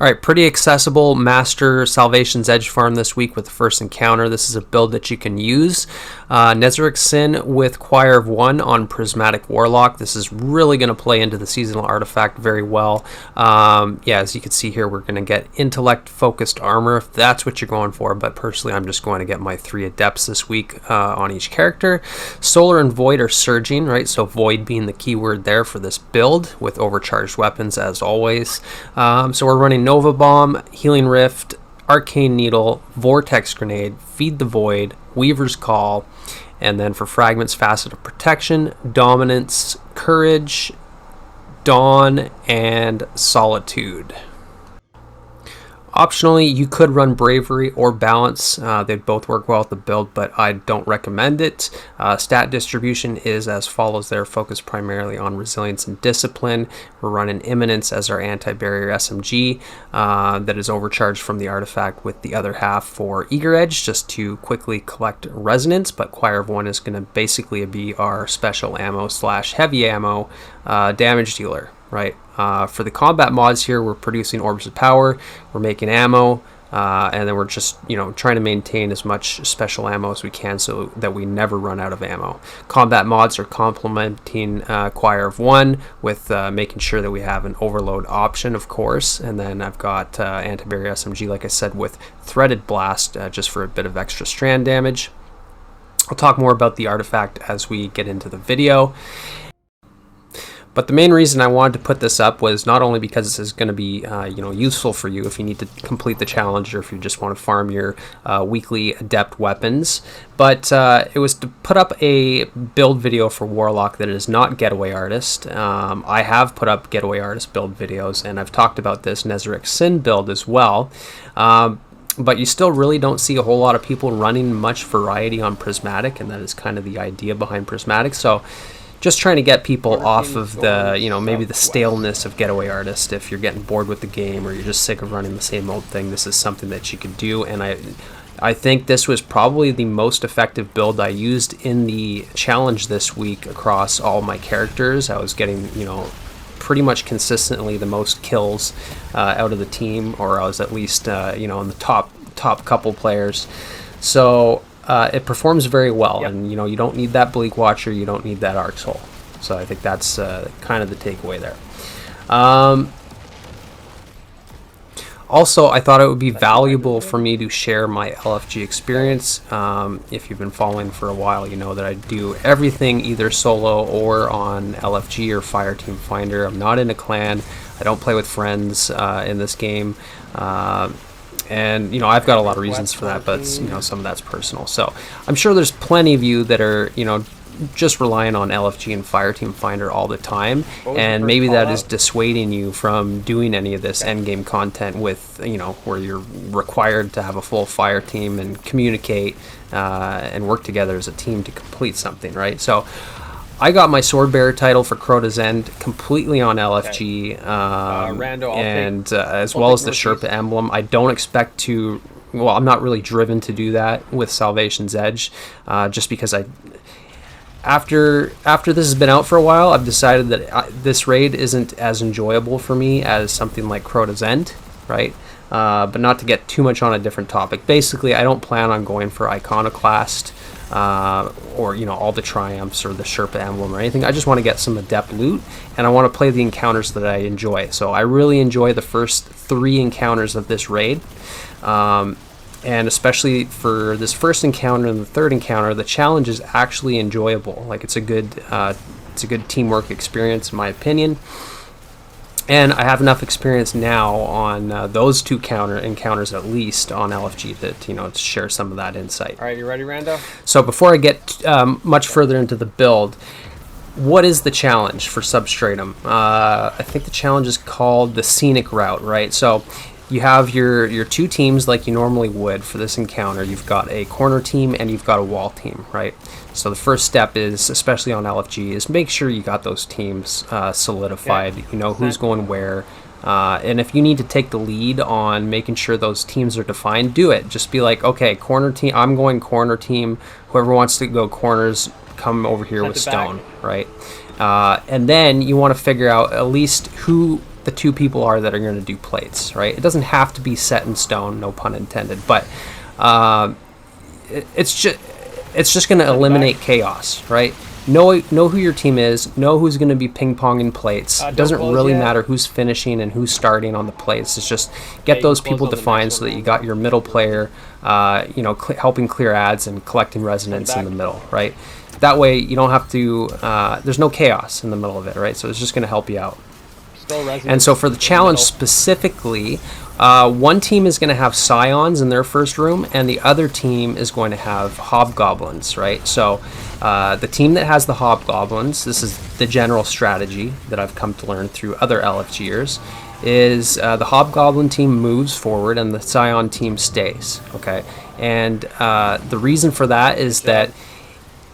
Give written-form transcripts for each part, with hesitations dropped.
All right, pretty accessible Master Salvation's Edge farm this week with the first encounter. This is a build that you can use. Nezarec Sin with Choir of One on Prismatic Warlock. This is really going to play into the seasonal artifact very well. Yeah, as you can see here, we're going to get intellect-focused armor if that's what you're going for, but personally I'm just going to get my 3 Adepts this week on each character. Solar and Void are surging, right? So Void being the keyword there for this build with overcharged weapons as always. So we're running Nova Bomb, Healing Rift, Arcane Needle, Vortex Grenade, Feed the Void, Weaver's Call, and then for fragments, Facet of Protection, Dominance, Courage, Dawn, and Solitude. Optionally, you could run Bravery or Balance. They'd both work well with the build, but I don't recommend it. Stat distribution is as follows. They're focused primarily on Resilience and Discipline. We're running Imminence as our anti-barrier SMG that is overcharged from the artifact, with the other half for Eager Edge, just to quickly collect Resonance, but Choir of One is going to basically be our special ammo / heavy ammo damage dealer. Right. For the combat mods here, we're producing Orbs of Power, we're making ammo, and then we're just, trying to maintain as much special ammo as we can so that we never run out of ammo. Combat mods are complementing Choir of One with making sure that we have an overload option, of course, and then I've got anti-barrier SMG, like I said, with Threaded Blast just for a bit of extra strand damage. I'll talk more about the artifact as we get into the video. But the main reason I wanted to put this up was not only because this is going to be useful for you if you need to complete the challenge or if you just want to farm your weekly adept weapons, but it was to put up a build video for Warlock that is not Getaway Artist. I have put up Getaway Artist build videos, and I've talked about this Nezarec Sin build as well. But you still really don't see a whole lot of people running much variety on Prismatic, and that is kind of the idea behind Prismatic. So just trying to get people off of the, maybe the staleness of Getaway Artist. If you're getting bored with the game or you're just sick of running the same old thing, this is something that you could do. And I think this was probably the most effective build I used in the challenge this week across all my characters. I was getting, pretty much consistently the most kills out of the team, or I was at least, in the top couple players. So it performs very well, and you don't need that Bleak Watcher, you don't need that Arc Soul. So I think that's kind of the takeaway there. Also, I thought it would be valuable for me to share my LFG experience. If you've been following for a while, you know that I do everything either solo or on LFG or Fireteam Finder. I'm not in a clan. I don't play with friends in this game. And I've got a lot of reasons for that, but some of that's personal. So I'm sure there's plenty of you that are just relying on LFG and Fireteam Finder all the time, and maybe that is dissuading you from doing any of this endgame content with where you're required to have a full fire team and communicate and work together as a team to complete something, right? So I got my Swordbearer title for Crota's End completely on LFG, and as well as the Sherpa emblem. I don't expect to, I'm not really driven to do that with Salvation's Edge, just because after this has been out for a while, I've decided that this raid isn't as enjoyable for me as something like Crota's End, right? But not to get too much on a different topic. Basically, I don't plan on going for Iconoclast, or all the triumphs or the Sherpa emblem or anything. I just want to get some adept loot, and I want to play the encounters that I enjoy. So I really enjoy the first 3 encounters of this raid, and especially for this first encounter and the third encounter, the challenge is actually enjoyable. Like, it's a good teamwork experience in my opinion. And I have enough experience now on those 2 encounters at least on LFG to share some of that insight. All right, you ready, Rando? So before I get much further into the build, what is the challenge for Substratum? I think the challenge is called the Scenic route, right? So you have your 2 teams like you normally would for this encounter. You've got a corner team and you've got a wall team, right? So the first step is, especially on LFG, is make sure you got those teams solidified. You know who's going where. And if you need to take the lead on making sure those teams are defined, do it. Just be like, okay, corner team, I'm going corner team. Whoever wants to go corners, come over here with stone, right? And then you want to figure out at least who the 2 people are that are going to do plates, right? It doesn't have to be set in stone, no pun intended, but it's just going to eliminate chaos, right? Know who your team is, know who's going to be ping-ponging plates. It doesn't really matter who's finishing and who's starting on the plates. It's just get those people defined so that you got your middle player, helping clear ads and collecting resonance in the middle, right? That way you don't have to, there's no chaos in the middle of it, right? So it's just going to help you out. And so for the challenge specifically, one team is going to have scions in their first room, and the other team is going to have hobgoblins, right? So the team that has the hobgoblins, this is the general strategy that I've come to learn through other LFGers, is the hobgoblin team moves forward and the scion team stays, okay? And the reason for that is that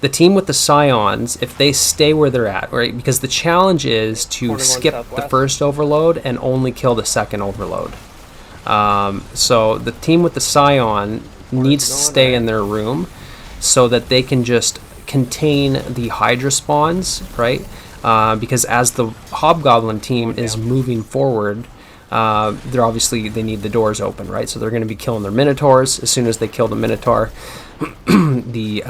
the team with the scions, if they stay where they're at, right? Because the challenge is to skip the first overload and only kill the second overload. So the team with the scion needs to stay in their room so that they can just contain the Hydra spawns, right? Because as the hobgoblin team is moving forward, they need the doors open, right? So they're going to be killing their minotaurs. As soon as they kill the minotaur, the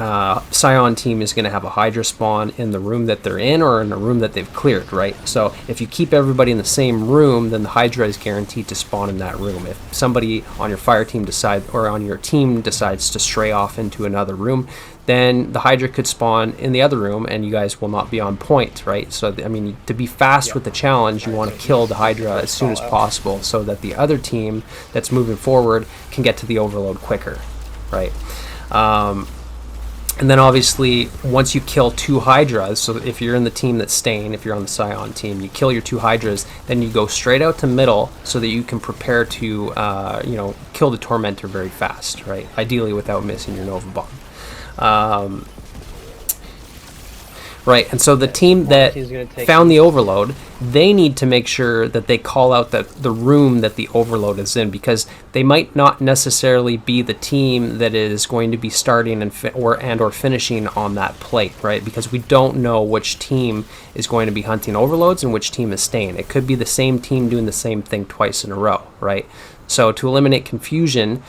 scion team is going to have a Hydra spawn in the room that they're in or in a room that they've cleared, right? So if you keep everybody in the same room, then the Hydra is guaranteed to spawn in that room. If somebody on your fire team on your team decides to stray off into another room, then the Hydra could spawn in the other room and you guys will not be on point, right? So, I mean, to be fast with the challenge, you want to kill the Hydra as soon as possible so that the other team that's moving forward can get to the overload quicker, right? And then obviously once you kill 2 Hydras, so if you're in the team that's staying, if you're on the Scion team, you kill your 2 Hydras, then you go straight out to middle so that you can prepare to kill the Tormentor very fast, right? Ideally without missing your Nova Bomb. Right, and so the team that found the overload, they need to make sure that they call out the room that the overload is in, because they might not necessarily be the team that is going to be starting or finishing on that plate, right? Because we don't know which team is going to be hunting overloads and which team is staying. It could be the same team doing the same thing twice in a row, right? So to eliminate confusion,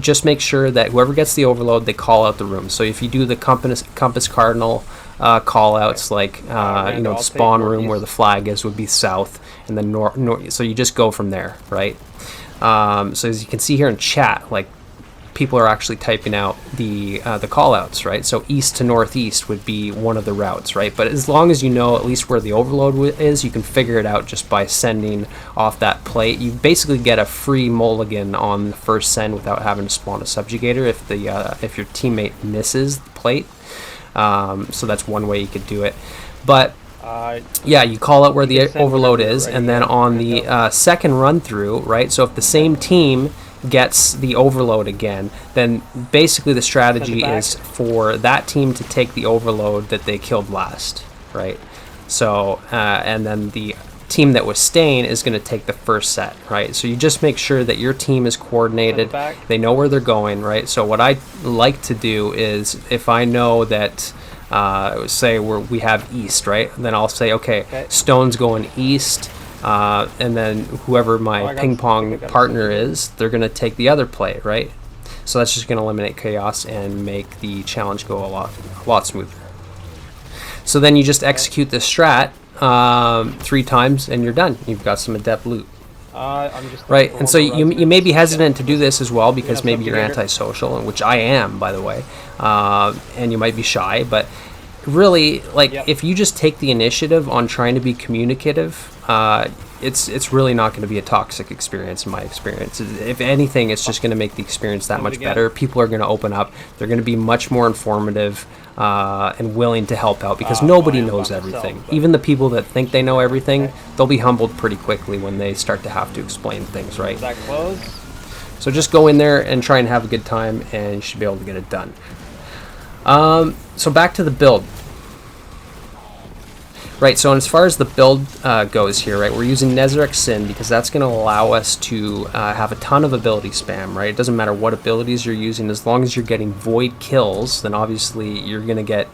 just make sure that whoever gets the overload, they call out the room. So if you do the compass cardinal call outs, like the spawn room where the flag is would be south, and then north. So you just go from there, right? So as you can see here in chat, like, people are actually typing out the call outs, right? So east to northeast would be one of the routes, right? But as long as you know at least where the overload is, you can figure it out just by sending off that plate. You basically get a free mulligan on the first send without having to spawn a subjugator if your teammate misses the plate. So that's one way you could do it. But yeah, you call out where the overload is, and then on the second run through, right? So if the same team gets the overload again, then basically the strategy is for that team to take the overload that they killed last, right? So and then the team that was staying is going to take the first set, right? So you just make sure that your team is coordinated, they know where they're going, right? So what I like to do is, if I know that say we have east, right, then I'll say, okay, Stone's going east, and then whoever my ping pong partner is, they're going to take the other play, right? So that's just going to eliminate chaos and make the challenge go a lot smoother. So then you just execute this strat 3 times and you're done. You've got some adept loot. Right, and so you may be hesitant to do this as well because maybe you're antisocial, and which I am, by the way, and you might be shy, but really, like, if you just take the initiative on trying to be communicative, it's really not going to be a toxic experience in my experience. If anything, it's just going to make the experience that much better. People are going to open up. They're going to be much more informative and willing to help out, because nobody knows everything. Even the people that think they know everything, they'll be humbled pretty quickly when they start to have to explain things, right? So just go in there and try and have a good time, and you should be able to get it done. So back to the build. Right, so as far as the build goes here, right, we're using Nezarec Sin because that's going to allow us to have a ton of ability spam, right? It doesn't matter what abilities you're using, as long as you're getting void kills, then obviously you're going to get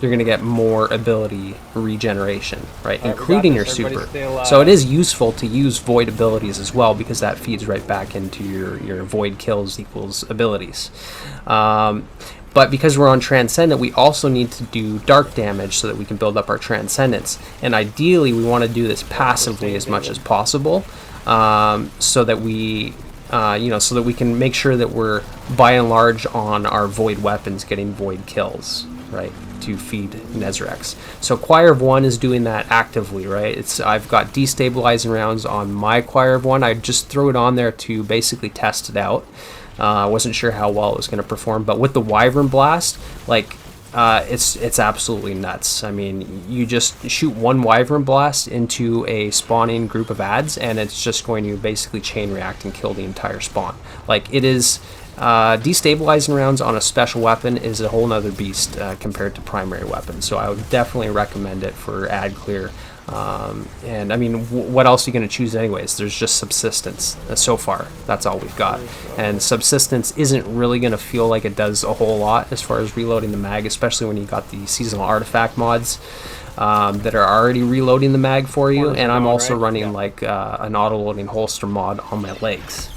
you're going to get more ability regeneration, right, including your super. Still, so it is useful to use void abilities as well, because that feeds right back into your void kills equals abilities. But because we're on Transcendent, we also need to do dark damage so that we can build up our Transcendence. And ideally, we want to do this passively as much as possible, so that we, so that we can make sure that we're, by and large, on our void weapons getting void kills, right, to feed Nezrex. So Choir of One is doing that actively, right? I've got destabilizing rounds on my Choir of One. I just threw it on there to basically test it out. I wasn't sure how well it was going to perform, but with the Wyvern Blast, like, it's absolutely nuts. I mean, you just shoot one Wyvern Blast into a spawning group of adds, and it's just going to basically chain react and kill the entire spawn. Like, it is, destabilizing rounds on a special weapon is a whole nother beast compared to primary weapons, so I would definitely recommend it for ad clear. And I mean, what else are you going to choose anyways? There's just Subsistence. So far, that's all we've got. And Subsistence isn't really going to feel like it does a whole lot as far as reloading the mag, especially when you got the seasonal artifact mods that are already reloading the mag for you. And I'm also running like an auto-loading holster mod on my legs.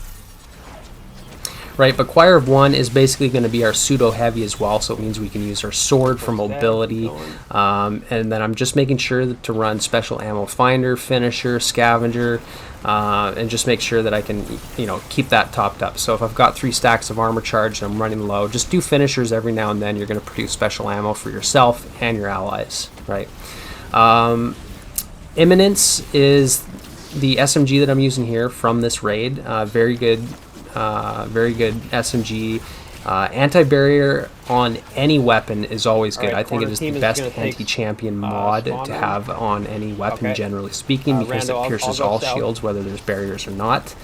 Right, but Choir of One is basically going to be our pseudo-heavy as well, so it means we can use our sword for mobility, and then I'm just making sure to run Special Ammo Finder, Finisher, Scavenger, and just make sure that I can, keep that topped up. So if I've got 3 stacks of armor charge and I'm running low, just do Finishers every now and then. You're going to produce special ammo for yourself and your allies, right? Imminence is the SMG that I'm using here from this raid. Very good SMG. Anti-barrier on any weapon is always good. I think it is the best anti-champion mod to have on any weapon, generally speaking, because it pierces all shields, whether there's barriers or not.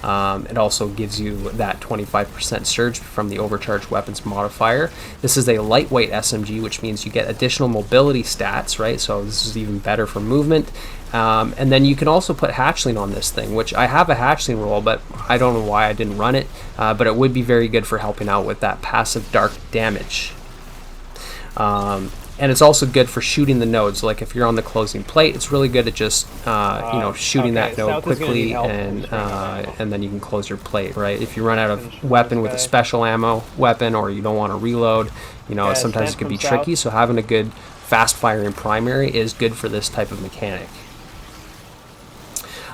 It also gives you that 25% surge from the overcharged weapons modifier. This is a lightweight SMG, which means you get additional mobility stats, right? So this is even better for movement. And then you can also put hatchling on this thing, which I have a hatchling roll, but I don't know why I didn't run it. But it would be very good for helping out with that passive dark damage. And it's also good for shooting the nodes. Like if you're on the closing plate, it's really good at just shooting that node quickly, and then you can close your plate, right? If you run out of weapon with a special ammo weapon, or you don't want to reload, sometimes it could be tricky. So having a good fast firing primary is good for this type of mechanic.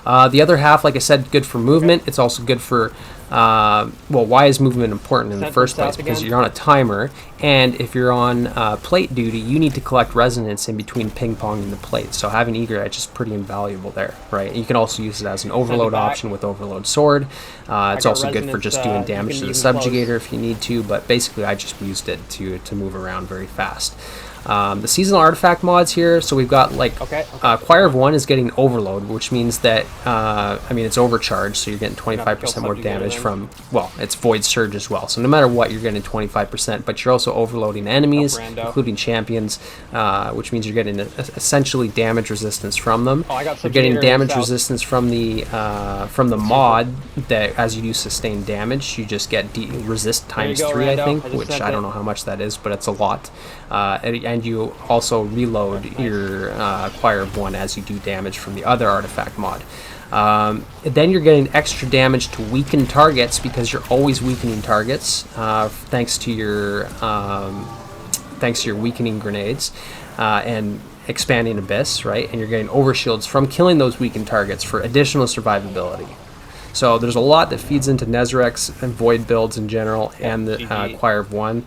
The other half, like I said, good for movement. It's also good for, why is movement important in the first place? Because you're on a timer, and if you're on plate duty, you need to collect resonance in between ping-ponging the plate. So having Eager Edge is pretty invaluable there, right? And you can also use it as an overload option with Overload Sword. It's also good for just doing damage to the Subjugator if you need to, but basically I just used it to move around very fast. The seasonal artifact mods here, so we've got like Choir of One is getting Overload, which means that it's overcharged, so you're getting 25% more damage from, it's Void Surge as well. So no matter what, you're getting 25%, but you're also overloading enemies, including champions, which means you're getting essentially damage resistance from them. You're getting damage resistance from the mod that as you do sustained damage, you just get resist times 3, I think, which I don't know how much that is, but it's a lot. And you also reload your Choir of One as you do damage from the other artifact mod. Then you're getting extra damage to weaken targets, because you're always weakening targets thanks to your weakening grenades and expanding abyss, right? And you're getting overshields from killing those weakened targets for additional survivability. So there's a lot that feeds into Nezrex and Void builds in general, and the Choir of One.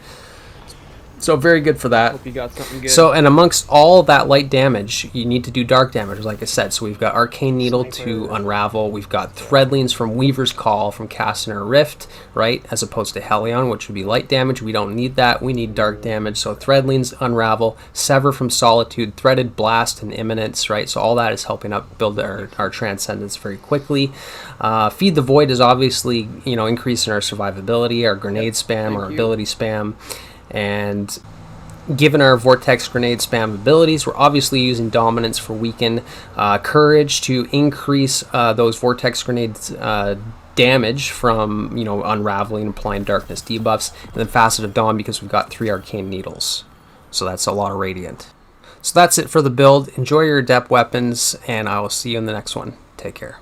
So very good for that. Hope you got something good. So, and amongst all that light damage, you need to do dark damage, like I said. So we've got Arcane Needle to Unravel. We've got Threadlings from Weaver's Call from Castaner Rift, right? As opposed to Helion, which would be light damage. We don't need that. We need dark damage. So Threadlings, Unravel, Sever from Solitude, Threaded Blast, and Imminence, right? So all that is helping up build our Transcendence very quickly. Feed the Void is obviously, increasing our survivability, our grenade spam, our ability spam. And given our Vortex Grenade spam abilities, we're obviously using Dominance for weaken, Courage to increase those Vortex Grenades damage from, Unraveling and applying Darkness debuffs, and then Facet of Dawn because we've got 3 Arcane Needles. so that's a lot of radiant. So that's it for the build. Enjoy your adept weapons, and I will see you in the next one. Take care.